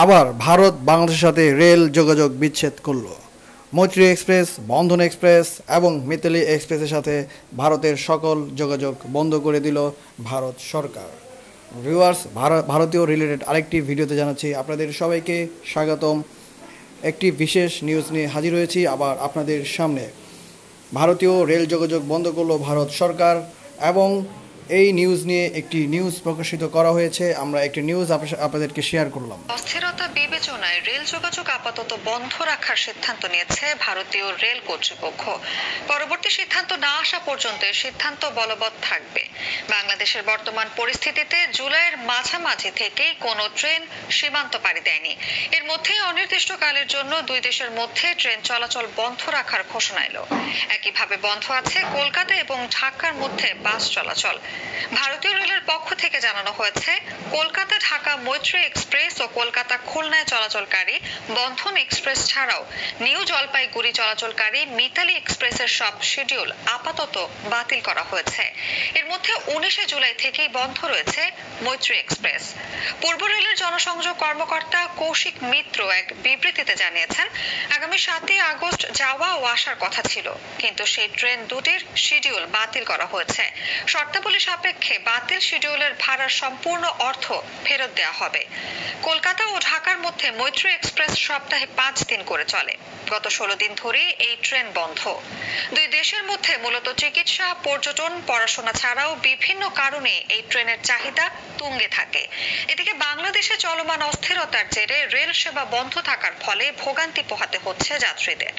আবার ভারত বাংলাদেশের সাথে রেল যোগাযোগ বিচ্ছেদ করল। মৈত্রী এক্সপ্রেস, বন্ধন এক্সপ্রেস এবং মিতালি এক্সপ্রেসের সাথে ভারতের সকল যোগাযোগ বন্ধ করে দিল ভারত সরকার। ভিউয়ার্স, ভারতীয় রিলেটেড আরেকটি ভিডিওতে জানাচ্ছি আপনাদের সবাইকে স্বাগতম। একটি বিশেষ নিউজ নিয়ে হাজির হয়েছি আবার আপনাদের সামনে। ভারতীয় রেল যোগাযোগ বন্ধ করল ভারত সরকার এবং এই নিউজ নিয়ে একটি নিউজ প্রকাশিত করা হয়েছে। আমরা একটি নিউজ আপনাদেরকে শেয়ার করলাম। অস্থিরতা বিবেচনায় রেল যোগাযোগ আপাতত বন্ধ রাখার সিদ্ধান্ত নিয়েছে ভারতীয় রেল কর্তৃপক্ষ। পরবর্তী সিদ্ধান্ত না আসা পর্যন্ত সিদ্ধান্ত বলবৎ থাকবে। বাংলাদেশের বর্তমান পরিস্থিতিতে জুলাইয়ের মাঝামাঝি থেকেই কোনো ট্রেন সীমান্ত পাড়ি দেয়নি। এর মধ্যেই অনির্দিষ্টকালের জন্য দুই দেশের মধ্যে ট্রেন চলাচল বন্ধ রাখার ঘোষণা এলো। একইভাবে বন্ধ আছে কলকাতা এবং ঢাকার মধ্যে বাস চলাচল। ভারতীয় রেলের পক্ষ থেকে জানানো হয়েছে, কলকাতা ঢাকা মৈত্রী এক্সপ্রেস ও কলকাতা খুলনায় চলাচলকারী বন্ধন এক্সপ্রেস ছাড়াও নিউ জলপাইগুড়ি চলাচলকারী মিতালি এক্সপ্রেসের সব শিডিউল আপাতত বাতিল করা হয়েছে। এর মধ্যে 19 জুলাই থেকেই বন্ধ রয়েছে মৈত্রী এক্সপ্রেস। পূর্ব রেলের জনসংযোগ কর্মকর্তা কৌশিক মিত্র এক বিবৃতিতে জানিয়েছেন, আগামী 7 আগস্ট যাওয়া ও আসার কথা ছিল, কিন্তু সেই ট্রেন দুটির শিডিউল বাতিল করা হয়েছে। শর্তাবলী সাপেক্ষে বাতিল শিডিউলের ভাড়ার সম্পূর্ণ অর্থ ফেরত দেওয়া হবে। কলকাতা ও ঢাকার মধ্যে মৈত্রী এক্সপ্রেস সপ্তাহে 5 দিন করে চলে। গত 16 দিন ধরে এই ট্রেন বন্ধ। দুই দেশের মধ্যে মূলত চিকিৎসা, পর্যটন, পড়াশোনা ছাড়াও বিভিন্ন কারণে এই ট্রেনের চাহিদা তুঙ্গে থাকে। এদিকে বাংলাদেশে চলমান অস্থিরতার জেরে রেল সেবা বন্ধ থাকার ফলে ভোগান্তি পোহাতে হচ্ছে যাত্রীদের।